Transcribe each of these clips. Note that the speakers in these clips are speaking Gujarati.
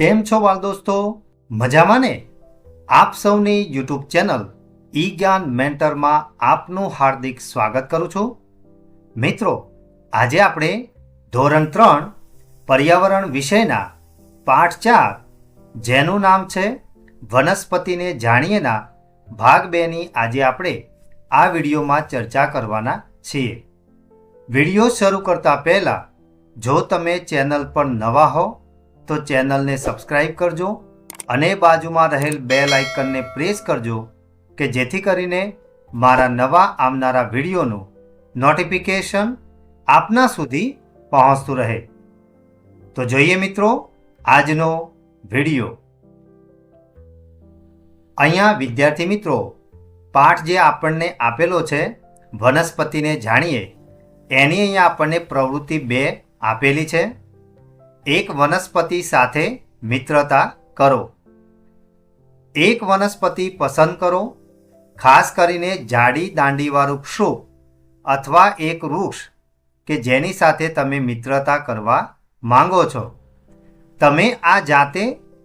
કેમ છો બાળ દોસ્તો? મજામાં ને? આપ સૌની યુટ્યુબ ચેનલ ઈ જ્ઞાન મેન્ટરમાં આપનું હાર્દિક સ્વાગત કરું છું. મિત્રો, આજે આપણે ધોરણ 3 પર્યાવરણ વિષયના પાઠ 4 જેનું નામ છે વનસ્પતિને જાણીએના ભાગ 2 ની આજે આપણે આ વિડીયોમાં ચર્ચા કરવાના છીએ. વિડીયો શરૂ કરતા પહેલા જો તમે ચેનલ પર નવા હો તો ચેનલને સબસ્ક્રાઇબ કરજો અને બાજુમાં રહેલ બેલ આઇકનને પ્રેસ કરજો કે જેથી કરીને મારા નવા આવનારા વિડીયોનું નોટિફિકેશન આપના સુધી પહોંચતું રહે. તો જોઈએ મિત્રો આજનો વિડીયો. અહીંયા વિદ્યાર્થી મિત્રો પાઠ જે આપણને આપેલો છે વનસ્પતિને જાણીએ એની અહીંયા આપણને પ્રવૃત્તિ 2 આપેલી છે. એક વનસ્પતિ સાથે મિત્રતા કરો. એક વનસ્પતિ પસંદ કરો, ખાસ કરીને જાડી દાંડીવાળું વૃક્ષ અથવા એક વૃક્ષ કે જેની સાથે તમે મિત્રતા કરવા માંગો છો. તમે આ જાતે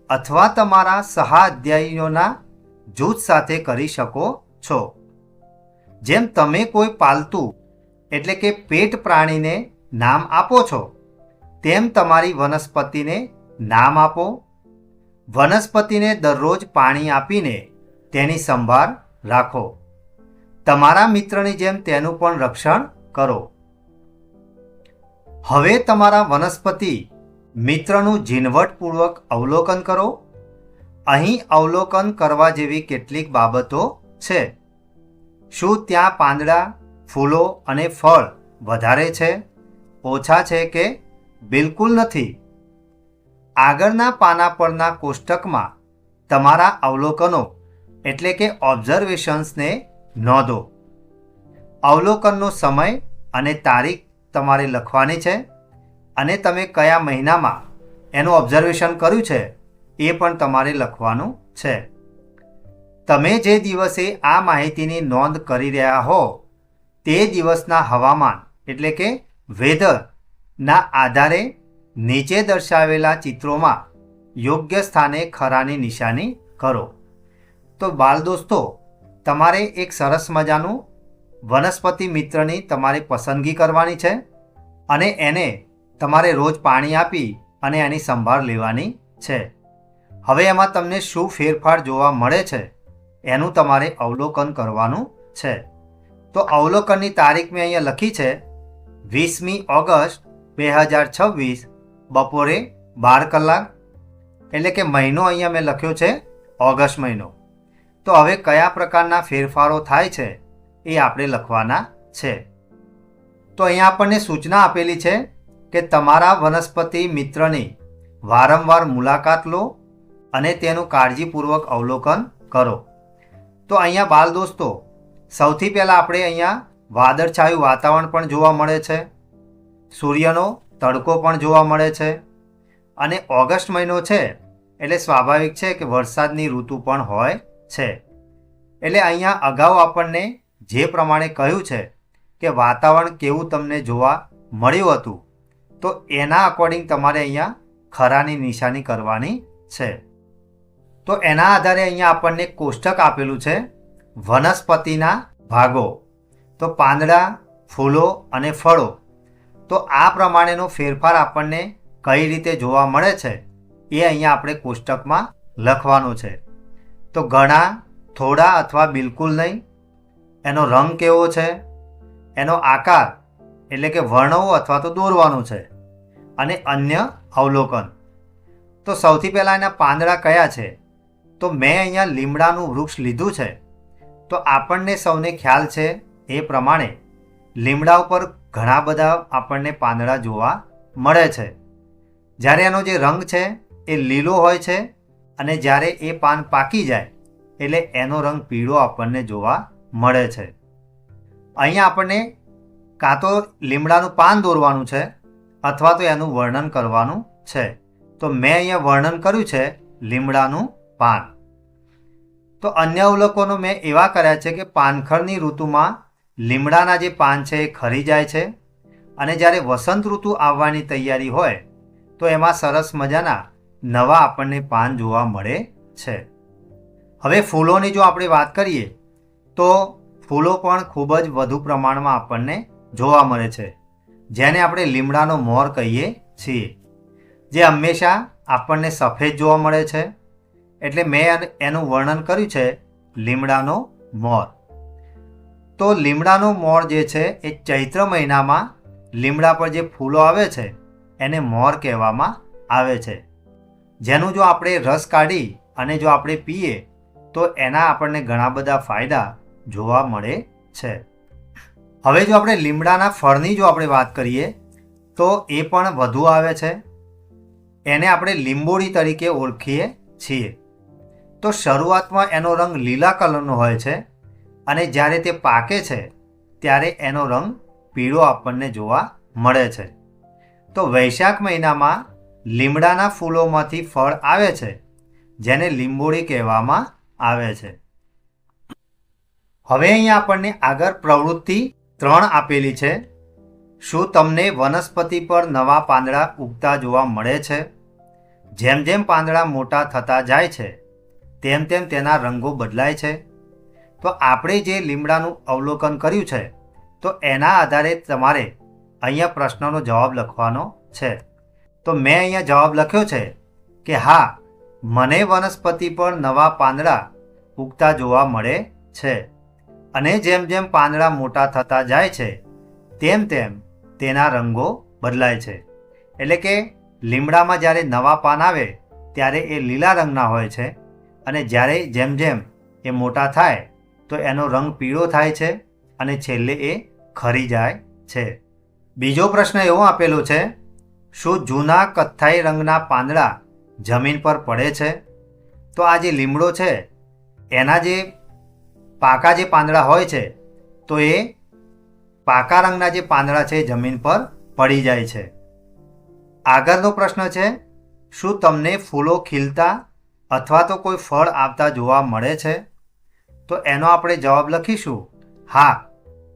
અથવા તમારા સહાધ્યાયીઓના જૂથ સાથે કરી શકો છો. જેમ તમે કોઈ પાલતુ એટલે કે પેટ પ્રાણીને નામ આપો છો તેમ તમારી વનસ્પતિને નામ આપો. વનસ્પતિને દરરોજ પાણી આપીને તેની સંભાળ રાખો. તમારા મિત્રની જેમ તેનું પણ રક્ષણ કરો. હવે તમારા વનસ્પતિ મિત્રનું ઝીણવટપૂર્વક અવલોકન કરો. અહીં અવલોકન કરવા જેવી કેટલીક બાબતો છે. શું ત્યાં પાંદડા, ફૂલો અને ફળ વધારે છે, ઓછા છે કે બિલકુલ નથી? આગળના પાના પરના કોષ્ટકમાં તમારા અવલોકનો એટલે કે ઓબ્ઝર્વેશન્સને નોંધો. અવલોકનનો સમય અને તારીખ તમારે લખવાની છે અને તમે કયા મહિનામાં એનું ઓબ્ઝર્વેશન કર્યું છે એ પણ તમારે લખવાનું છે. તમે જે દિવસે આ માહિતીની નોંધ કરી રહ્યા હો તે દિવસના હવામાન એટલે કે વેધરના આધારે નીચે દર્શાવેલા ચિત્રોમાં યોગ્ય સ્થાને ખરાની નિશાની કરો. તો બાળ દોસ્તો, તમારે એક સરસ મજાનું વનસ્પતિ મિત્રની તમારે પસંદગી કરવાની છે અને એને તમારે રોજ પાણી આપી અને એની સંભાળ લેવાની છે. હવે એમાં તમને શું ફેરફાર જોવા મળે છે એનું તમારે અવલોકન કરવાનું છે. તો અવલોકનની તારીખ મેં અહીંયા લખી છે 20મી ઓગસ્ટ 2026 બપોરે 12 કલાક, એટલે કે મહિનો અહીંયા મેં લખ્યો છે ઓગસ્ટ મહિનો. તો હવે કયા પ્રકારના ફેરફારો થાય છે એ આપણે લખવાના છે. તો અહીંયા આપણને સૂચના આપેલી છે કે તમારા વનસ્પતિ મિત્રની વારંવાર મુલાકાત લો અને તેનું કાળજીપૂર્વક અવલોકન કરો. તો અહીંયા બાળ દોસ્તો સૌથી પહેલાં આપણે અહીંયા વાદળછાયું વાતાવરણ પણ જોવા મળે છે, સૂર્યનો તડકો પણ જોવા મળે છે અને ઓગસ્ટ મહિનો છે એટલે સ્વાભાવિક છે કે વરસાદની ઋતુ પણ હોય છે. એટલે અહીંયા અગાઉ આપણને જે પ્રમાણે કહ્યું છે કે વાતાવરણ કેવું તમને જોવા મળ્યું હતું તો એના અકોર્ડિંગ તમારે અહીંયા ખરાની નિશાની કરવાની છે. તો એના આધારે અહીંયા આપણને કોષ્ટક આપેલું છે વનસ્પતિના ભાગો. તો પાંદડા, ફૂલો અને ફળો. તો આ પ્રમાણેનો ફેરફાર આપણને કઈ રીતે જોવા મળે છે એ અહીંયા આપણે કોષ્ટકમાં લખવાનું છે. તો ઘણા, થોડા અથવા બિલકુલ નહીં, એનો રંગ કેવો છે, એનો આકાર એટલે કે વર્ણવો અથવા તો દોરવાનું છે અને અન્ય અવલોકન. તો સૌથી પહેલાં એના પાંદડા કયા છે? તો મેં અહીંયા લીમડાનું વૃક્ષ લીધું છે. તો આપણને સૌને ખ્યાલ છે એ પ્રમાણે લીમડા ઉપર ઘણા બધા આપણને પાંદડા જોવા મળે છે. જ્યારે એનો જે રંગ છે એ લીલો હોય છે અને જ્યારે એ પાન પાકી જાય એટલે એનો રંગ પીળો આપણને જોવા મળે છે. અહીંયા આપણને કાં તો લીમડાનું પાન દોરવાનું છે અથવા તો એનું વર્ણન કરવાનું છે. તો મેં અહીંયા વર્ણન કર્યું છે લીમડાનું પાન. તો અન્ય અવલોકનો મેં એવા કર્યા છે કે પાનખરની ઋતુમાં લીમડાના જે પાન છે એ ખરી જાય છે અને જ્યારે વસંત ઋતુ આવવાની તૈયારી હોય તો એમાં સરસ મજાના નવા આપણને પાન જોવા મળે છે. હવે ફૂલોની જો આપણે વાત કરીએ તો ફૂલો પણ ખૂબ જ વધુ પ્રમાણમાં આપણને જોવા મળે છે, જેને આપણે લીમડાનો મોર કહીએ છીએ, જે હંમેશા આપણને સફેદ જોવા મળે છે. એટલે મેં એનું વર્ણન કર્યું છે લીમડાનો મોર. તો લીમડાનો મોર જે છે એ ચૈત્ર મહિનામાં લીમડા પર જે ફૂલો આવે છે એને મોર કહેવામાં આવે છે, જેનું જો આપણે રસ કાઢી અને જો આપણે પીએ તો એના આપણને ઘણા બધા ફાયદા જોવા મળે છે. હવે જો આપણે લીમડાના ફળની જો આપણે વાત કરીએ તો એ પણ વધુ આવે છે. એને આપણે લીંબોળી તરીકે ઓળખીએ છીએ. તો શરૂઆતમાં એનો રંગ લીલા કલરનો હોય છે અને જ્યારે તે પાકે છે ત્યારે એનો રંગ પીળો આપણને જોવા મળે છે. તો વૈશાખ મહિનામાં લીમડાના ફૂલોમાંથી ફળ આવે છે, જેને લીંબોળી કહેવામાં આવે છે. હવે અહીંયા આપણને આગળ પ્રવૃત્તિ 3 આપેલી છે. શું તમને વનસ્પતિ પર નવા પાંદડા ઉગતા જોવા મળે છે? જેમ જેમ પાંદડા મોટા થતા જાય છે તેમ તેમ તેના રંગો બદલાય છે. તો આપણે જે લીમડાનું અવલોકન કર્યું છે તો એના આધારે તમારે અહીંયા પ્રશ્નનો જવાબ લખવાનો છે. તો મેં અહીંયા જવાબ લખ્યો છે કે હા, મને વનસ્પતિ પર નવા પાંદડા ઉગતા જોવા મળે છે અને જેમ જેમ પાંદડા મોટા થતા જાય છે તેમ તેમ તેના રંગો બદલાય છે. એટલે કે લીમડામાં જ્યારે નવા પાન આવે ત્યારે એ લીલા રંગના હોય છે અને જ્યારે જેમ જેમ એ મોટા થાય તો એનો રંગ પીળો થાય છે અને છેલ્લે એ ખરી જાય છે. બીજો પ્રશ્ન એવો આપેલો છે, શું જૂના કથ્થાઈ રંગના પાંદડા જમીન પર પડે છે? તો આ જે લીમડો છે એના જે પાકા જે પાંદડા હોય છે તો એ પાકા રંગના જે પાંદડા છે એ જમીન પર પડી જાય છે. આગળનો પ્રશ્ન છે, શું તમને ફૂલો ખીલતા અથવા તો કોઈ ફળ આવતા જોવા મળે છે? તો એનો આપણે જવાબ લખીશું હા,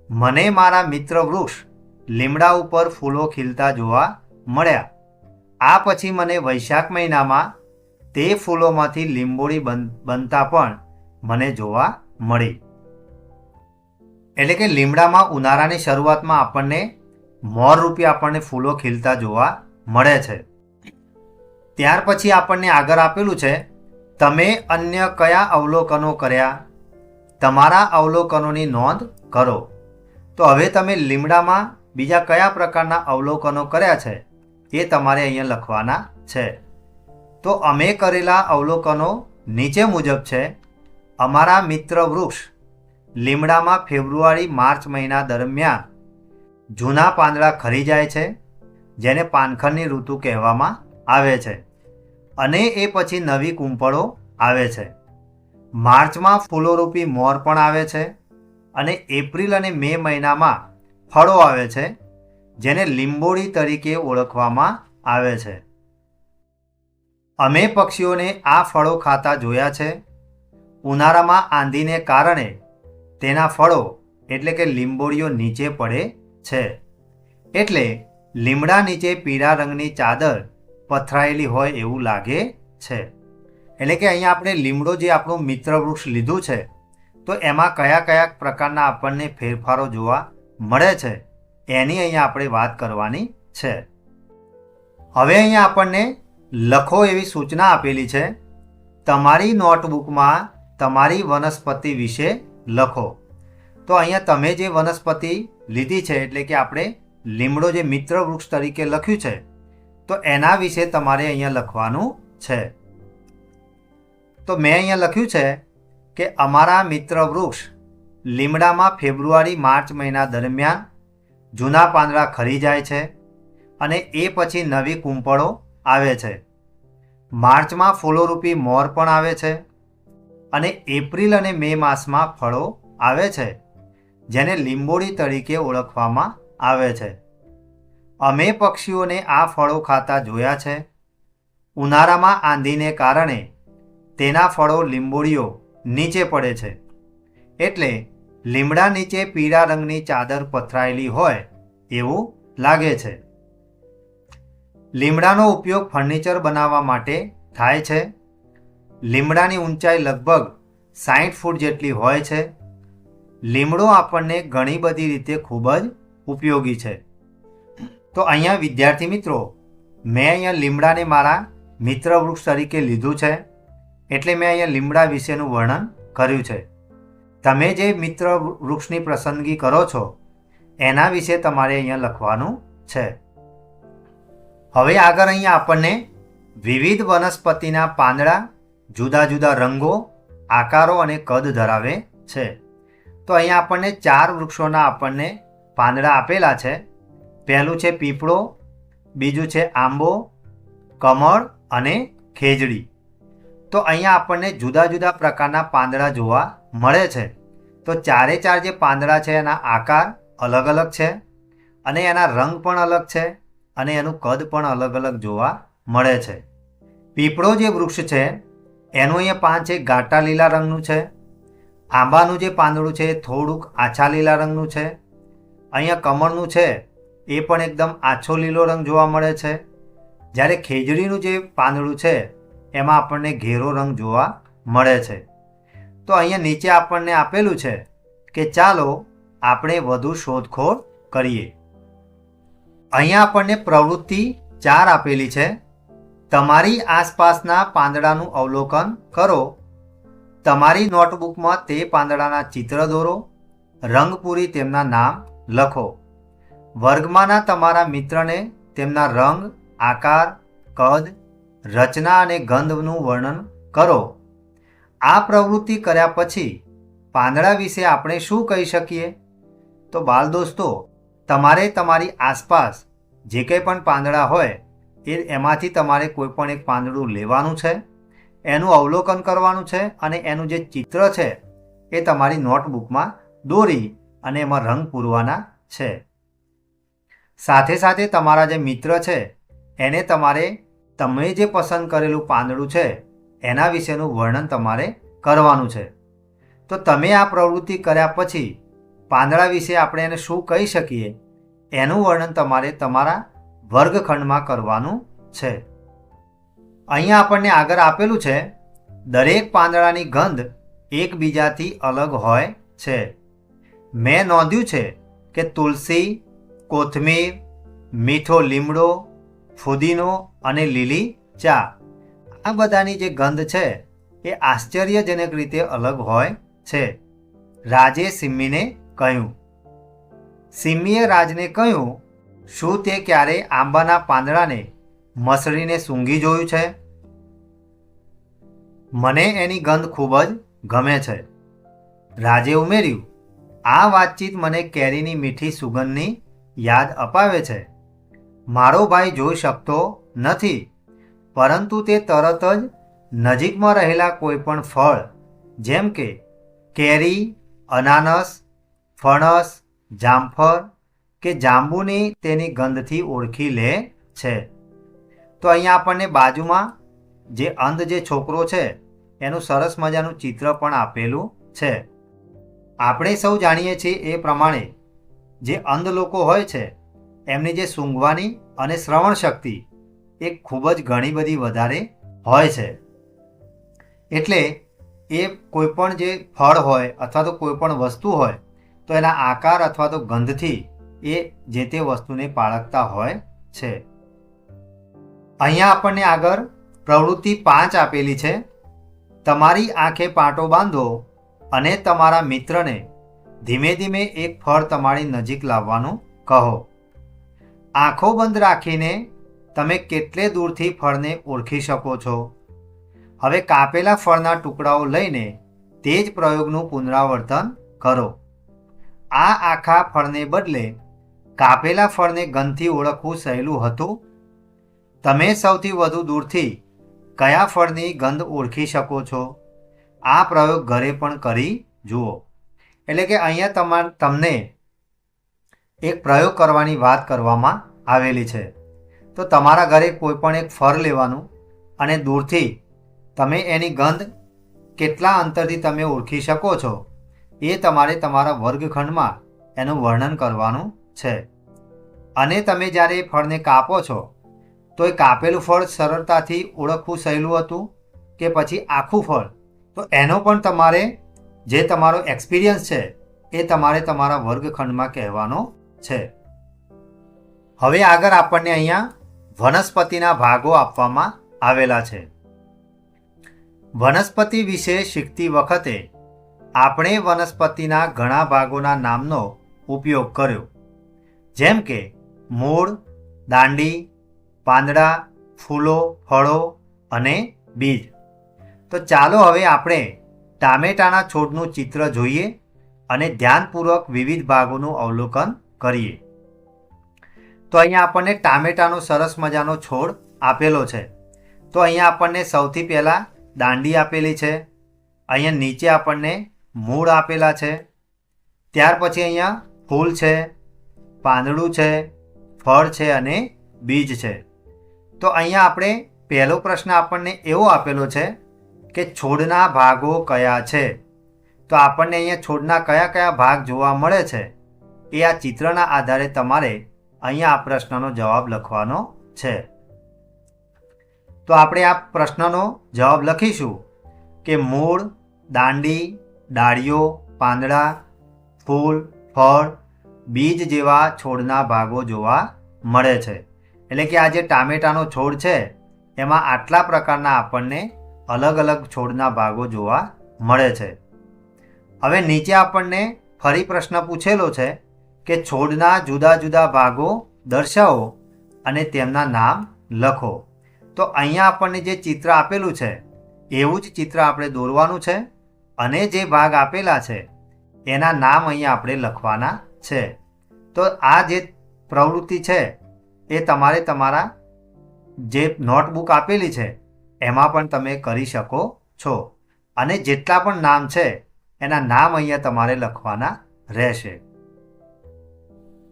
મને મારા મિત્ર વૃક્ષ લીમડા ઉપર ફૂલો ખીલતા જોવા મળ્યા. આ પછી મને વૈશાખ મહિનામાં તે ફૂલોમાંથી લીંબોળી બનતા પણ મને જોવા મળી. એટલે કે લીમડામાં ઉનાળાની શરૂઆતમાં આપણને મોર રૂપી આપણને ફૂલો ખીલતા જોવા મળે છે. ત્યાર પછી આપણને આગળ આપેલું છે, તમે અન્ય કયા અવલોકનો કર્યા? તમારા અવલોકનોની નોંધ કરો. તો હવે તમે લીમડામાં બીજા કયા પ્રકારના અવલોકનો કર્યા છે એ તમારે અહીંયા લખવાના છે. તો અમે કરેલા અવલોકનો નીચે મુજબ છે. અમારા મિત્ર વૃક્ષ લીમડામાં ફેબ્રુઆરી-માર્ચ મહિના દરમિયાન જૂના પાંદડા ખરી જાય છે, જેને પાનખરની ઋતુ કહેવામાં આવે છે, અને એ પછી નવી કૂંપળો આવે છે. માર્ચમાં ફૂલોરૂપી મોર પણ આવે છે અને એપ્રિલ અને મે મહિનામાં ફળો આવે છે, જેને લીંબોળી તરીકે ઓળખવામાં આવે છે. અમે પક્ષીઓને આ ફળો ખાતા જોયા છે. ઉનાળામાં આંધીને કારણે તેના ફળો એટલે કે લીંબોળીઓ નીચે પડે છે, એટલે લીમડા નીચે પીળા રંગની ચાદર પથરાયેલી હોય એવું લાગે છે. એટલે કે અહીંયા આપણે લીમડો જે આપણું મિત્ર વૃક્ષ લીધું છે તો એમાં કયા કયા પ્રકારના આપણને ફેરફારો જોવા મળે છે એની અહીંયા આપણે વાત કરવાની છે. હવે અહીંયા આપણને લખો એવી સૂચના આપેલી છે. તમારી નોટબુકમાં તમારી વનસ્પતિ વિશે લખો. તો અહીંયા તમે જે વનસ્પતિ લીધી છે એટલે કે આપણે લીમડો જે મિત્ર વૃક્ષ તરીકે લખ્યું છે તો એના વિશે તમારે અહીંયા લખવાનું છે. તો મેં અહીંયા લખ્યું છે કે અમારા મિત્ર વૃક્ષ લીમડામાં ફેબ્રુઆરી-માર્ચ મહિના દરમિયાન જૂના પાંદડા ખરી જાય છે અને એ પછી નવી કૂંપળો આવે છે. માર્ચમાં ફૂલોરૂપી મોર પણ આવે છે અને એપ્રિલ અને મે માસમાં ફળો આવે છે, જેને લીંબોળી તરીકે ઓળખવામાં આવે છે. અમે પક્ષીઓને આ ફળો ખાતા જોયા છે. ઉનાળામાં આંધીને કારણે તેના ફળો લીંબોળીઓ નીચે પડે છે, એટલે લીમડા નીચે પીળા રંગની ચાદર પથરાયેલી હોય એવું લાગે છે. લીમડાનો ઉપયોગ ફર્નિચર બનાવવા માટે થાય છે. લીમડાની ઊંચાઈ લગભગ 60 ફૂટ જેટલી હોય છે. લીમડો આપણને ઘણી બધી રીતે ખૂબ જ ઉપયોગી છે. તો અહીંયા વિદ્યાર્થી મિત્રો, મેં અહીંયા લીમડાને મારા મિત્ર વૃક્ષ તરીકે લીધું છે, એટલે મેં અહીંયા લીમડા વિશેનું વર્ણન કર્યું છે. તમે જે મિત્ર વૃક્ષની પસંદગી કરો છો એના વિશે તમારે અહીંયા લખવાનું છે. હવે આગળ અહીંયા આપણને વિવિધ વનસ્પતિના પાંદડા જુદા જુદા રંગો, આકારો અને કદ ધરાવે છે. તો અહીંયા આપણને 4 વૃક્ષોના આપણને પાંદડા આપેલા છે. પહેલું છે પીપળો, બીજું છે આંબો, કમળ અને ખેજડી. તો અહીંયા આપણને જુદા જુદા પ્રકારના પાંદડા જોવા મળે છે. તો 4 જે પાંદડા છે એના આકાર અલગ અલગ છે અને એના રંગ પણ અલગ છે અને એનું કદ પણ અલગ અલગ જોવા મળે છે. પીપળો જે વૃક્ષ છે એનું અહીંયા પાન છે ઘાટા લીલા રંગનું છે. આંબાનું જે પાંદડું છે એ થોડુંક આછા લીલા રંગનું છે. અહીંયા કમળનું છે એ પણ એકદમ આછો લીલો રંગ જોવા મળે છે. જ્યારે ખેજડીનું જે પાંદડું છે એમાં આપણને ઘેરો રંગ જોવા મળે છે. તો અહીંયા નીચે આપણને આપેલું છે કે ચાલો આપણે વધુ શોધખોળ કરીએ. અહીંયા આપણને પ્રવૃત્તિ 4 આપેલી છે. તમારી આસપાસના પાંદડાનું અવલોકન કરો. તમારી નોટબુકમાં તે પાંદડાના ચિત્ર દોરો. રંગ પૂરી તેમના નામ લખો. વર્ગમાંના તમારા મિત્રને તેમના રંગ, આકાર, કદ, રચના અને ગંધનું વર્ણન કરો. આ પ્રવૃત્તિ કર્યા પછી પાંદડા વિશે આપણે શું કહી શકીએ? તો બાળ દોસ્તો, તમારે તમારી આસપાસ જે કંઈ પણ પાંદડા હોય એમાંથી તમારે કોઈ પણ એક પાંદડું લેવાનું છે, એનું અવલોકન કરવાનું છે અને એનું જે ચિત્ર છે એ તમારી નોટબુકમાં દોરી અને એમાં રંગ પૂરવાના છે. સાથે સાથે તમારા જે મિત્ર છે એને તમારે તમે જે પસંદ કરેલું પાંદડું છે એના વિશેનું વર્ણન તમારે કરવાનું છે. તો તમે આ પ્રવૃત્તિ કર્યા પછી પાંદડા વિશે આપણે એને શું કહી શકીએ એનું વર્ણન તમારે તમારા વર્ગખંડમાં કરવાનું છે. અહીંયા આપણને આગળ આપેલું છે દરેક પાંદડાની ગંધ એકબીજાથી અલગ હોય છે. મેં નોંધ્યું છે કે તુલસી, કોથમીર, મીઠો લીમડો, ફુદીનો અને લીલી ચા, આ બધાની જે ગંધ છે એ આશ્ચર્યજનક રીતે અલગ હોય છે. રાજે સિમ્મીને કહ્યું. સિમ્મીએ રાજને કહ્યું, શું તે ક્યારેય આંબાના પાંદડાને મસળીને સૂંઘી જોયું છે? મને એની ગંધ ખૂબ જ ગમે છે. રાજે ઉમેર્યું, આ વાતચીત મને કેરીની મીઠી સુગંધની યાદ અપાવે છે. મારો ભાઈ જોઈ શકતો નથી, પરંતુ તે તરત જ નજીકમાં રહેલા કોઈ પણ ફળ જેમ કે કેરી, અનાનસ, ફણસ, જામફળ કે જાંબુની તેની ગંધથી ઓળખી લે છે. તો અહીંયા આપણને બાજુમાં જે અંધ જે છોકરો છે એનું સરસ મજાનું ચિત્ર પણ આપેલું છે. આપણે સૌ જાણીએ છીએ એ પ્રમાણે જે અંધ લોકો હોય છે એમની જે સૂંઘવાની અને શ્રવણ શક્તિ એ ખૂબ જ ઘણી બધી વધારે હોય છે. એટલે એ કોઈ પણ જે ફળ હોય અથવા તો કોઈ પણ વસ્તુ હોય તો એના આકાર અથવા તો ગંધથી એ જે તે વસ્તુને પાળખતા હોય છે. અહીંયા આપણને આગળ પ્રવૃત્તિ 5 આપેલી છે. તમારી આંખે પાટો બાંધો અને તમારા મિત્રને ધીમે ધીમે એક ફળ તમારી નજીક લાવવાનું કહો. આંખો બંધ રાખીને તમે કેટલે દૂરથી ફળને ઓળખી શકો છો? હવે કાપેલા ફળના ટુકડાઓ લઈને તે જ પ્રયોગનું પુનરાવર્તન કરો. આ આખા ફળને બદલે કાપેલા ફળને ગંધથી ઓળખવું સહેલું હતું. તમે સૌથી વધુ દૂરથી કયા ફળની ગંધ ઓળખી શકો છો? આ પ્રયોગ ઘરે પણ કરી જુઓ. એટલે કે અહીંયા તમને એક પ્રયોગ કરવાની વાત કરવામાં આવેલી છે. તો તમારા ઘરે કોઈ પણ એક ફળ લેવાનું અને દૂરથી તમે એની ગંધ કેટલા અંતરથી તમે ઓળખી શકો છો એ તમારે તમારા વર્ગખંડમાં એનું વર્ણન કરવાનું છે. અને તમે જ્યારે એ ફળને કાપો છો તો એ કાપેલું ફળ સરળતાથી ઓળખવું સહેલું હતું કે પછી આખું ફળ? તો એનો પણ તમારે જે તમારો એક્સપિરિયન્સ છે એ તમારે તમારા વર્ગખંડમાં કહેવાનો છે. હવે આગળ આપણને અહીંયા વનસ્પતિના ભાગો આપવામાં આવેલા છે. વનસ્પતિ વિશે શીખતી વખતે આપણે વનસ્પતિના ઘણા ભાગોના નામનો ઉપયોગ કર્યો, જેમ કે મૂળ, દાંડી, પાંદડા, ફૂલો, ફળો અને બીજ. તો ચાલો હવે આપણે ટામેટાના છોડનું ચિત્ર જોઈએ અને ધ્યાનપૂર્વક વિવિધ ભાગોનું અવલોકન કરીએ. તો અહીંયા આપણને ટામેટાનો સરસ મજાનો છોડ આપેલો છે. તો અહીંયા આપણને સૌથી પહેલાં દાંડી આપેલી છે, અહીંયા નીચે આપણને મૂળ આપેલા છે, ત્યાર પછી અહીંયા ફૂલ છે, પાંદડું છે, ફળ છે અને બીજ છે. તો અહીંયા આપણે પહેલો પ્રશ્ન આપણને એવો આપેલો છે કે છોડના ભાગો કયા છે? તો આપણને અહીંયા છોડના કયા કયા ભાગ જોવા મળે છે એ આ ચિત્રના આધારે તમારે અહીંયા આ પ્રશ્નનો જવાબ લખવાનો છે. તો આપણે આ પ્રશ્નનો જવાબ લખીશું કે મૂળ, દાંડી, ડાળીઓ, પાંદડા, ફૂલ, ફળ, બીજ જેવા છોડના ભાગો જોવા મળે છે. એટલે કે આ જે ટામેટાનો છોડ છે એમાં આટલા પ્રકારના આપણને અલગ અલગ છોડના ભાગો જોવા મળે છે. હવે નીચે આપણને ફરી પ્રશ્ન પૂછેલો છે કે છોડના જુદા જુદા ભાગો દર્શાવો અને તેમના નામ લખો. તો અહીંયા આપણને જે ચિત્ર આપેલું છે એવું જ ચિત્ર આપણે દોરવાનું છે અને જે ભાગ આપેલા છે એના નામ અહીંયા આપણે લખવાના છે. તો આ જે પ્રવૃત્તિ છે એ તમારે તમારા જે નોટબુક આપેલી છે એમાં પણ તમે કરી શકો છો અને જેટલા પણ નામ છે એના નામ અહીંયા તમારે લખવાના રહેશે.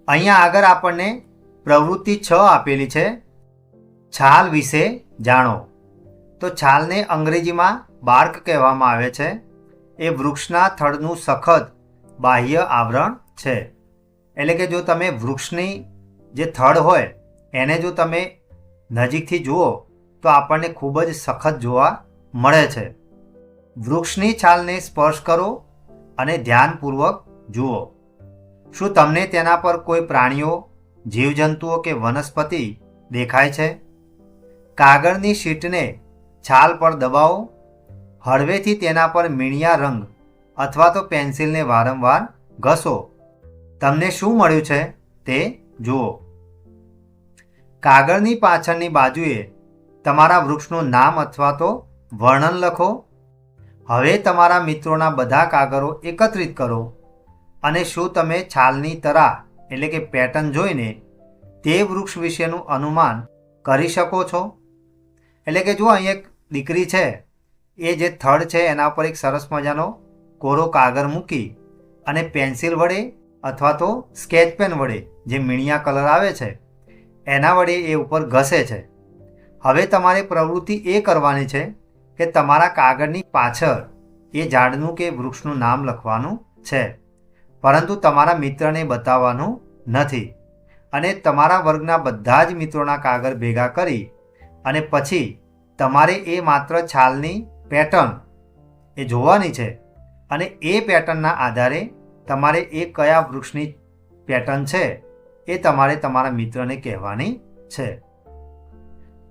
અહીંયા આગળ આપણને પ્રવૃત્તિ 6 આપેલી છે, છાલ વિશે જાણો. તો છાલને અંગ્રેજીમાં બાર્ક કહેવામાં આવે છે. એ વૃક્ષના થડનું સખત બાહ્ય આવરણ છે. એટલે કે જો તમે વૃક્ષની જે થડ હોય એને જો તમે નજીકથી જુઓ તો આપણને ખૂબ જ સખત જોવા મળે છે. વૃક્ષની છાલને સ્પર્શ કરો અને ધ્યાનપૂર્વક જુઓ. શું તમને તેના પર કોઈ પ્રાણીઓ, જીવજંતુઓ કે વનસ્પતિ દેખાય છે? કાગળની શીટને છાલ પર દબાવો. હળવેથી તેના પર મીણિયા રંગ અથવા તો પેન્સિલને વારંવાર ઘસો. તમને શું મળ્યું છે તે જુઓ. કાગળની પાછળની બાજુએ તમારા વૃક્ષનું નામ અથવા તો વર્ણન લખો. હવે તમારા મિત્રોના બધા કાગળો એકત્રિત કરો અને શું તમે છાલની તરા એટલે કે પેટર્ન જોઈને તે વૃક્ષ વિશેનું અનુમાન કરી શકો છો? એટલે કે જો અહીં એક દીકરી છે એ જે થડ છે એના પર એક સરસ મજાનો કોરો કાગળ મૂકી અને પેન્સિલ વડે અથવા તો સ્કેચ પેન વડે જે મીણિયા કલર આવે છે એના વડે એ ઉપર ઘસે છે. હવે તમારે પ્રવૃત્તિ એ કરવાની છે કે તમારા કાગળની પાછળ એ ઝાડનું કે વૃક્ષનું નામ લખવાનું છે, પરંતુ તમારા મિત્રને બતાવવાનું નથી. અને તમારા વર્ગના બધા જ મિત્રોના કાગળ ભેગા કરી અને પછી તમારે એ માત્ર છાલની પેટર્ન એ જોવાની છે અને એ પેટર્નના આધારે તમારે એ કયા વૃક્ષની પેટર્ન છે એ તમારે તમારા મિત્રને કહેવાની છે.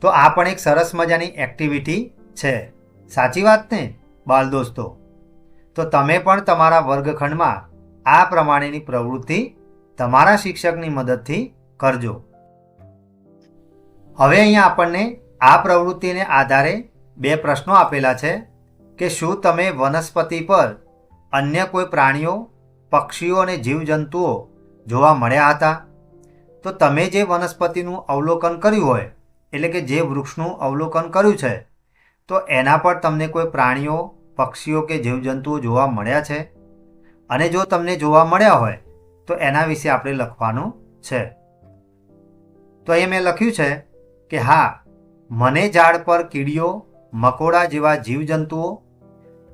તો આ પણ એક સરસ મજાની એક્ટિવિટી છે. સાચી વાત ને બાળ દોસ્તો? તો તમે પણ તમારા વર્ગખંડમાં આ પ્રમાણેની પ્રવૃત્તિ તમારા શિક્ષકની મદદથી કરજો. હવે અહીંયા આપણને આ પ્રવૃત્તિને આધારે 2 પ્રશ્નો આપેલા છે કે શું તમે વનસ્પતિ પર અન્ય કોઈ પ્રાણીઓ, પક્ષીઓ અને જીવજંતુઓ જોવા મળ્યા હતા? તો તમે જે વનસ્પતિનું અવલોકન કર્યું હોય એટલે કે જે વૃક્ષનું અવલોકન કર્યું છે તો એના પર તમને કોઈ પ્રાણીઓ, પક્ષીઓ કે જીવજંતુઓ જોવા મળ્યા છે? અને જો તમને જોવા મળ્યા હોય તો એના વિશે આપણે લખવાનું છે. તો એ મેં લખ્યું છે કે હા, મને ઝાડ પર કીડીઓ, મકોડા જેવા જીવજંતુઓ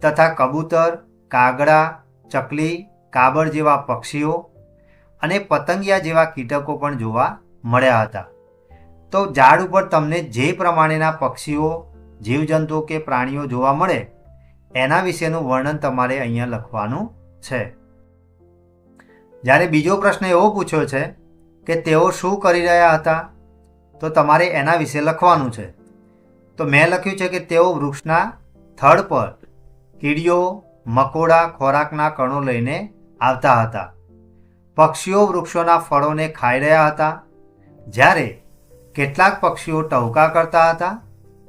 તથા કબૂતર, કાગડા, ચકલી, કાબર જેવા પક્ષીઓ અને પતંગિયા જેવા કીટકો પણ જોવા મળ્યા હતા. તો ઝાડ ઉપર તમને જે પ્રમાણેના પક્ષીઓ, જીવજંતુઓ કે પ્રાણીઓ જોવા મળે એના વિશેનું વર્ણન તમારે અહીંયા લખવાનું છે. જ્યારે બીજો પ્રશ્ન એવો પૂછ્યો છે કે તેઓ શું કરી રહ્યા હતા, તો તમારે એના વિશે લખવાનું છે. તો મેં લખ્યું છે કે તેઓ વૃક્ષના થડ પર કીડીઓ, મકોડા, ખોરાકના કણો લઈને આવતા હતા. પક્ષીઓ વૃક્ષોના ફળોને ખાઈ રહ્યા હતા, જ્યારે કેટલાક પક્ષીઓ ટહુકા કરતા હતા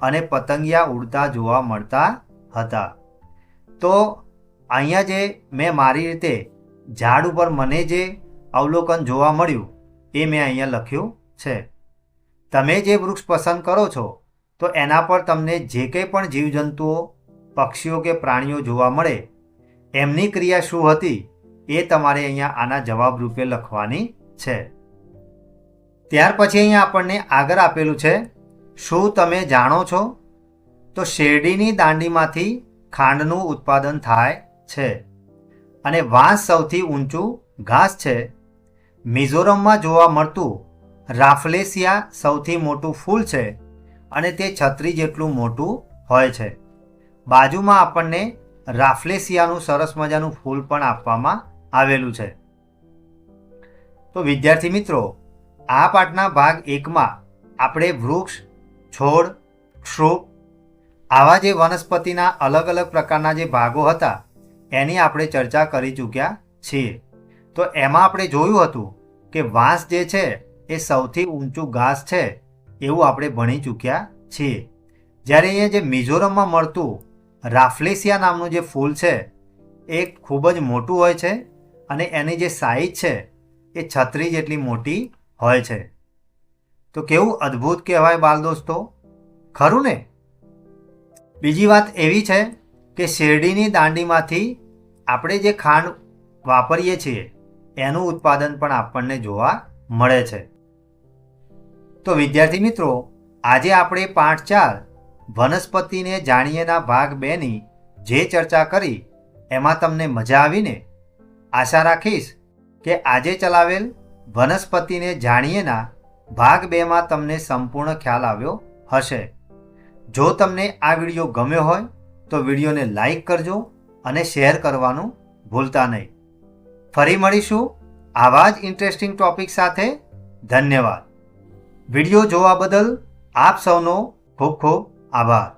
અને પતંગિયા ઉડતા જોવા મળતા હતા. તો અહીંયા જે મેં મારી રીતે ઝાડ ઉપર મને જે અવલોકન જોવા મળ્યું એ મેં અહીંયા લખ્યું છે. તમે જે વૃક્ષ પસંદ કરો છો તો એના પર તમને જે કંઈ પણ જીવજંતુઓ, પક્ષીઓ કે પ્રાણીઓ જોવા મળે એમની ક્રિયા શું હતી એ તમારે અહીંયા આના જવાબ રૂપે લખવાની છે. ત્યાર પછી અહીંયા આપણને આગળ આપેલું છે, શું તમે જાણો છો? તો શેરડીની દાંડીમાંથી ખાંડનું ઉત્પાદન થાય છે અને વાંસ સૌથી ઊંચું ઘાસ છે. મિઝોરમમાં જોવા મળતું રાફલેસિયા સૌથી મોટું ફૂલ છે અને તે છત્રી જેટલું મોટું હોય છે. બાજુમાં આપણને રાફલેસિયાનું સરસ મજાનું ફૂલ પણ આપવામાં આવેલું છે. તો વિદ્યાર્થી મિત્રો, આ પાઠના ભાગ 1માં આપણે વૃક્ષ, છોડ, ક્ષુપ આવા જે વનસ્પતિના અલગ અલગ પ્રકારના જે ભાગો હતા એની આપણે ચર્ચા કરી ચૂક્યા છીએ. તો એમાં આપણે જોયું હતું કે વાંસ જે છે એ સૌથી ઊંચું ઘાસ છે એવું આપણે ભણી ચૂક્યા છીએ. જ્યારે અહીંયા જે મિઝોરમમાં મળતું રાફલેસિયા નામનું જે ફૂલ છે એ ખૂબ જ મોટું હોય છે અને એની જે સાઇઝ છે એ છત્રી જેટલી મોટી હોય છે. તો કેવું અદ્ભુત કહેવાય બાળ દોસ્તો, ખરું ને? બીજી વાત એવી છે કે શેરડીની દાંડીમાંથી આપણે જે ખાંડ વાપરીએ છીએ એનું ઉત્પાદન પણ આપણને જોવા મળે છે. તો વિદ્યાર્થી મિત્રો, આજે આપણે પાઠ 4 વનસ્પતિને જાણીએના ભાગ 2ની જે ચર્ચા કરી એમાં તમને મજા આવીને? આશા રાખીશ કે આજે ચલાવેલ વનસ્પતિને જાણીએના ભાગ 2માં તમને સંપૂર્ણ ખ્યાલ આવ્યો હશે. જો તમને આ વિડીયો ગમ્યો હોય તો વિડીયોને લાઈક કરજો અને શેર કરવાનું ભૂલતા નહીં. ફરી મળીશું આવા જ ઇન્ટરેસ્ટિંગ ટોપિક સાથે. ધન્યવાદ. વિડીયો જોવા બદલ આપ સૌનો ખૂબ ખૂબ આભાર.